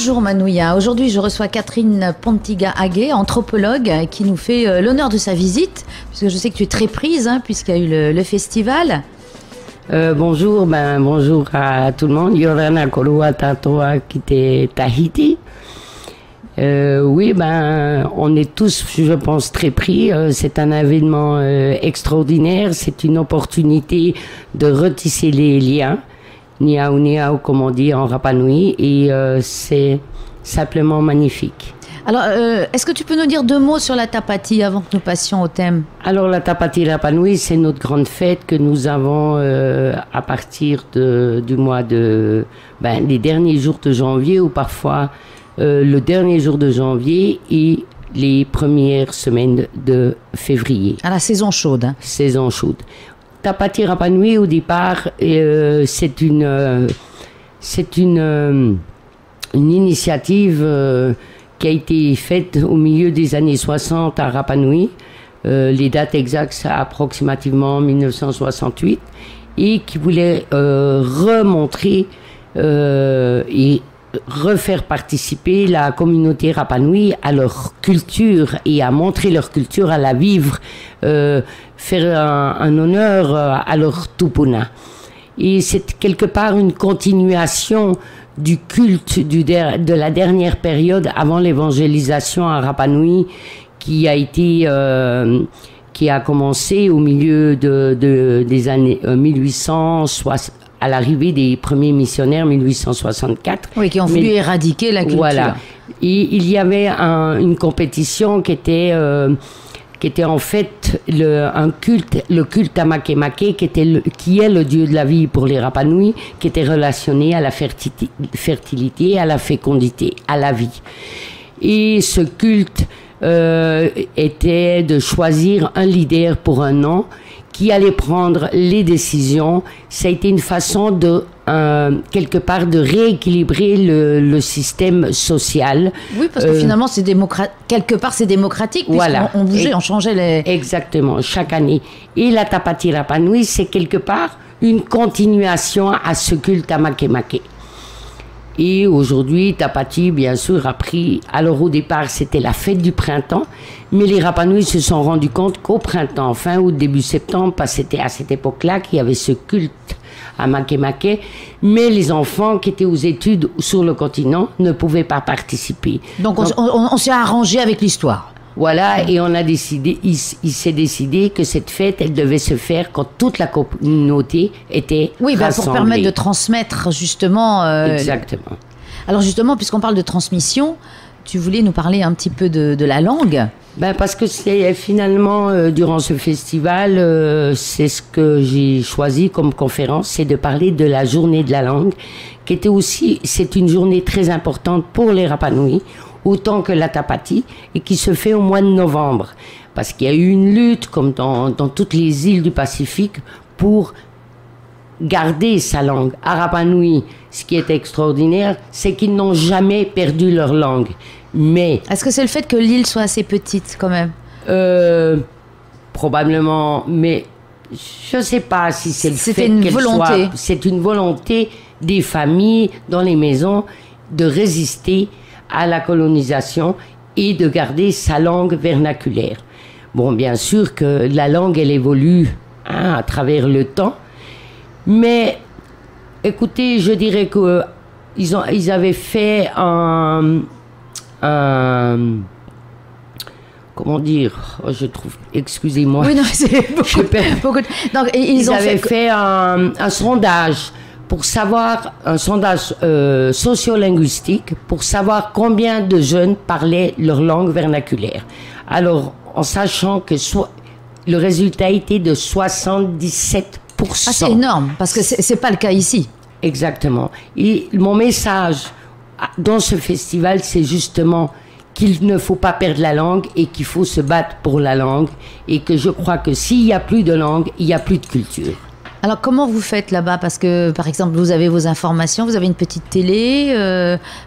Bonjour Manouya, aujourd'hui je reçois Catherine Pontiga-Haguet, anthropologue, qui nous fait l'honneur de sa visite, puisque je sais que tu es très prise, puisqu'il y a eu le festival. Bonjour, bonjour à tout le monde. Yorana Kolua Tatoa Kite Tahiti. Oui, on est tous, je pense, très pris. C'est un événement extraordinaire. C'est une opportunité de retisser les liens. Niao Niao, comme on dit en Rapa Nui, et c'est simplement magnifique. Alors, est-ce que tu peux nous dire deux mots sur la Tapati avant que nous passions au thème? Alors, la Tapati Rapa Nui, c'est notre grande fête que nous avons à partir du mois de... les derniers jours de janvier, ou parfois le dernier jour de janvier et les premières semaines de février. À la saison chaude. Saison chaude. Tapati Rapa Nui, au départ, c'est une initiative qui a été faite au milieu des années 60 à Rapa Nui. Les dates exactes, c'est approximativement 1968, et qui voulait remontrer et refaire participer la communauté Rapa Nui à leur culture et à montrer leur culture, à la vivre, faire un honneur à leur tupuna. Et c'est quelque part une continuation du culte de la dernière période avant l'évangélisation à Rapa Nui, qui a commencé au milieu des années 1860, à l'arrivée des premiers missionnaires, 1864. Oui, qui ont voulu éradiquer la culture. Voilà. Et il y avait une compétition qui était en fait le culte à Makemake, qui est le dieu de la vie pour les Rapa Nui, qui était relationné à la fertilité, à la fécondité, à la vie. Et ce culte était de choisir un leader pour un an qui allait prendre les décisions. Ça a été une façon de, quelque part, de rééquilibrer le système social. Oui, parce que finalement, quelque part, c'est démocratique, voilà. On bougeait, on changeait les... Exactement, chaque année. Et la Tapati Rapa Nui, c'est quelque part une continuation à ce culte à Makemake. Et aujourd'hui, Tapati, bien sûr, a pris... Alors, au départ, c'était la fête du printemps, mais les Rapa Nui se sont rendus compte qu'au printemps, fin août, début septembre, parce que c'était à cette époque-là qu'il y avait ce culte à Makemake, mais les enfants qui étaient aux études sur le continent ne pouvaient pas participer. Donc on s'est arrangé avec l'histoire. Voilà, et on a décidé, il s'est décidé que cette fête, elle devait se faire quand toute la communauté était rassemblée. Pour permettre de transmettre justement... Exactement. Alors justement, puisqu'on parle de transmission, tu voulais nous parler un petit peu de la langue. Parce que c'est finalement, durant ce festival, c'est ce que j'ai choisi comme conférence, c'est de parler de la journée de la langue, qui était aussi, c'est une journée très importante pour les Rapa Nui, autant que la Tapati, et qui se fait au mois de novembre. Parce qu'il y a eu une lutte, comme dans toutes les îles du Pacifique, pour garder sa langue. À Rapa Nui, ce qui est extraordinaire, c'est qu'ils n'ont jamais perdu leur langue. Mais... Est-ce que c'est le fait que l'île soit assez petite, quand même? Probablement, mais je ne sais pas si c'est le fait qu'elle soit... C'est une volonté des familles dans les maisons de résister à la colonisation et de garder sa langue vernaculaire. Bon, bien sûr que la langue, elle évolue à travers le temps, mais écoutez, je dirais qu'ils avaient fait comment dire, je trouve, excusez-moi. Oui, non, c'est beaucoup. Donc, ils avaient fait un sondage pour savoir, un sondage sociolinguistique, pour savoir combien de jeunes parlaient leur langue vernaculaire. Alors, en sachant que le résultat était de 77%. Ah, c'est énorme, parce que c'est pas le cas ici. Exactement. Et mon message dans ce festival, c'est justement qu'il ne faut pas perdre la langue et qu'il faut se battre pour la langue, et que je crois que s'il n'y a plus de langue, il n'y a plus de culture. Alors, comment vous faites là-bas? Parce que, par exemple, vous avez vos informations, vous avez une petite télé,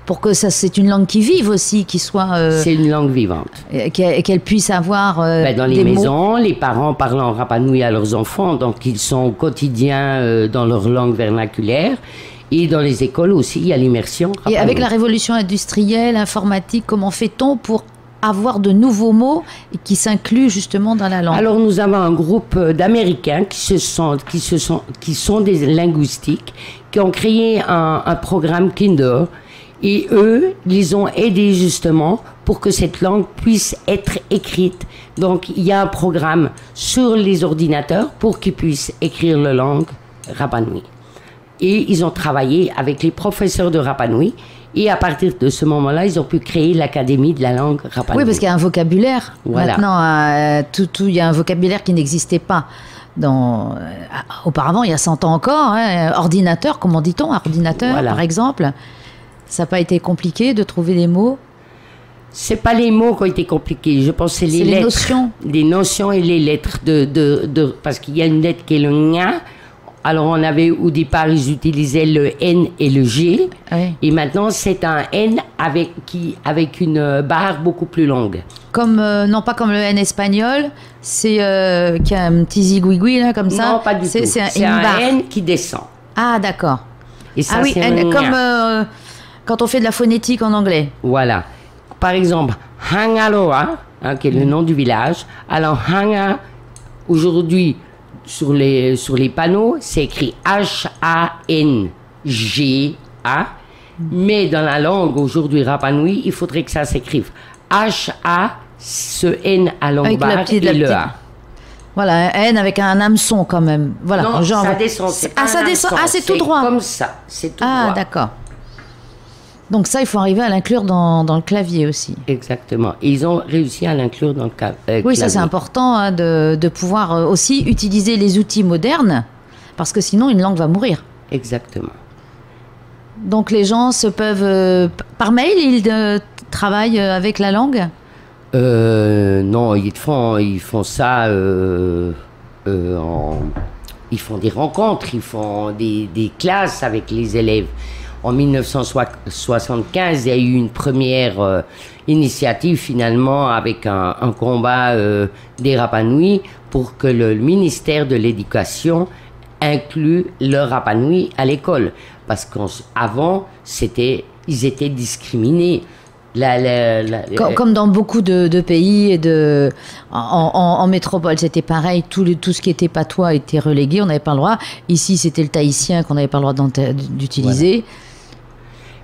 pour que c'est une langue qui vive aussi, qui soit... c'est une langue vivante. Qu'elle puisse avoir dans les maisons, les parents parlent en Rapa Nui à leurs enfants, donc ils sont au quotidien dans leur langue vernaculaire. Et dans les écoles aussi, il y a l'immersion. Et avec la révolution industrielle, informatique, comment fait-on pour avoir de nouveaux mots qui s'incluent justement dans la langue? Alors nous avons un groupe d'Américains qui sont des linguistiques, qui ont créé un programme Kinder, et eux, ils ont aidé justement pour que cette langue puisse être écrite. Donc il y a un programme sur les ordinateurs pour qu'ils puissent écrire la langue Rapa Nui. Et ils ont travaillé avec les professeurs de Rapa Nui. Et à partir de ce moment-là, ils ont pu créer l'Académie de la langue Rapa Nui. Oui, parce qu'il y a un vocabulaire. Voilà. Maintenant, il y a un vocabulaire qui n'existait pas. Auparavant, il y a 100 ans encore, hein, ordinateur, comment dit-on? Ordinateur, voilà. Par exemple. Ça n'a pas été compliqué de trouver des mots? C'est pas les mots qui ont été compliqués. Je pense que c'est les lettres. Notions. Les notions et les lettres. Parce qu'il y a une lettre qui est le ñ. Alors, on avait au départ, ils utilisaient le N et le G. Oui. Et maintenant, c'est un N avec une barre beaucoup plus longue. Non pas comme le N espagnol, c'est qui a un petit zigouigoui là, comme ça. Non, pas du tout. C'est un N qui descend. Ah, d'accord. Et ça, oui, c'est comme quand on fait de la phonétique en anglais. Voilà. Par exemple, Hangaloa, qui est le nom du village. Alors, Hanga, aujourd'hui, sur les panneaux, c'est écrit H-A-N-G-A. Mais dans la langue, aujourd'hui, Rapa Nui, il faudrait que ça s'écrive H-A, ce N à longue barre et le A. Voilà, un N avec un hameçon quand même. Voilà, non, genre, ça descend. Ça descend. Ah, c'est tout droit. Comme ça, c'est tout droit. Ah, d'accord. Donc ça, il faut arriver à l'inclure dans le clavier aussi. Exactement. Et ils ont réussi à l'inclure dans le clavier. Oui, ça c'est important hein, de pouvoir aussi utiliser les outils modernes, parce que sinon une langue va mourir. Exactement. Donc les gens par mail, ils travaillent avec la langue? Non, ils font ça ils font des rencontres, ils font des classes avec les élèves. En 1975, il y a eu une première initiative finalement avec un combat des Rapa Nui pour que le ministère de l'Éducation inclue le Rapa Nui à l'école. Parce qu'avant, ils étaient discriminés. Comme dans beaucoup de pays en métropole, c'était pareil. Tout ce qui était patois était relégué, on n'avait pas le droit. Ici, c'était le tahitien qu'on n'avait pas le droit d'utiliser. Voilà.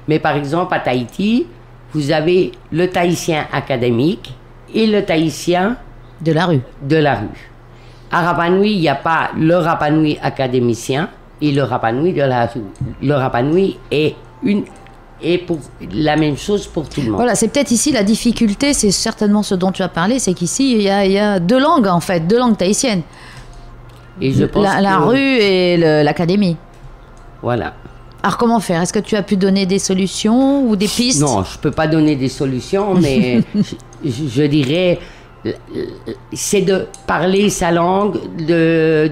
Mais par exemple, à Tahiti, vous avez le tahitien académique et le tahitien de la rue. À Rapa Nui, il n'y a pas le Rapa Nui académicien et le Rapa Nui de la rue. Le Rapa Nui est pour la même chose pour tout le monde. Voilà, c'est peut-être ici la difficulté, c'est certainement ce dont tu as parlé, c'est qu'ici, il y a deux langues en fait, deux langues tahitiennes. Et je pense la rue et l'académie. Voilà. Alors comment faire? Est-ce que tu as pu donner des solutions ou des pistes? Non, je ne peux pas donner des solutions, mais je dirais, c'est de parler sa langue, de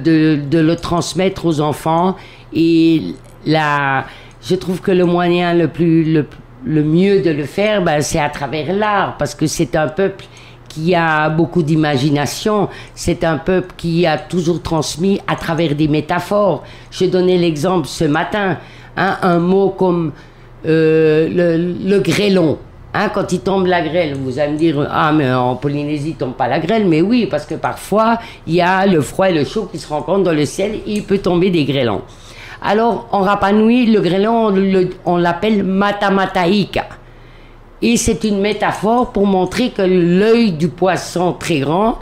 le transmettre aux enfants. Et je trouve que le moyen le mieux de le faire, c'est à travers l'art, parce que c'est un peuple qui a beaucoup d'imagination, c'est un peuple qui a toujours transmis à travers des métaphores. Je donnais l'exemple ce matin, un mot comme le grêlon. Quand il tombe la grêle, vous allez me dire, ah mais en Polynésie il tombe pas la grêle, mais oui, parce que parfois il y a le froid et le chaud qui se rencontrent dans le ciel et il peut tomber des grêlons. Alors en Rapa Nui, le grêlon on l'appelle matamataika. Et c'est une métaphore pour montrer que l'œil du poisson très grand,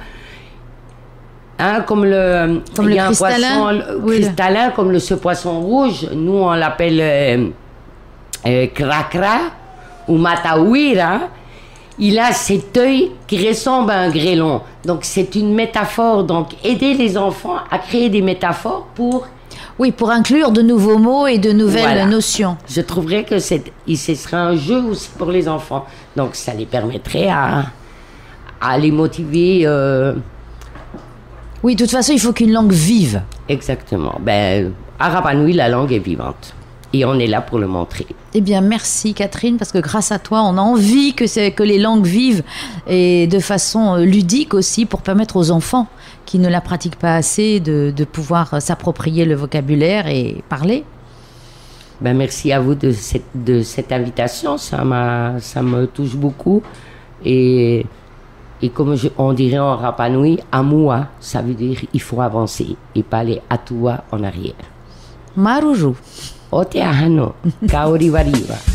comme le cristallin, cristallin, comme ce poisson rouge, nous on l'appelle krakra ou matawira, il a cet œil qui ressemble à un grêlon. Donc c'est une métaphore. Donc aider les enfants à créer des métaphores pour inclure de nouveaux mots et de nouvelles notions. Je trouverais que ce serait un jeu aussi pour les enfants. Donc ça les permettrait à les motiver. Oui, de toute façon, il faut qu'une langue vive. Exactement. À Rapa Nui, la langue est vivante. Et on est là pour le montrer. Eh bien, merci Catherine, parce que grâce à toi, on a envie que les langues vivent et de façon ludique aussi, pour permettre aux enfants qui ne la pratiquent pas assez de pouvoir s'approprier le vocabulaire et parler. Ben, merci à vous de cette invitation, ça me touche beaucoup. Et comme on dirait en Rapa Nui, Amua, ça veut dire il faut avancer et pas aller à toi en arrière. Maruju. Ote ahano, kaori wariwa.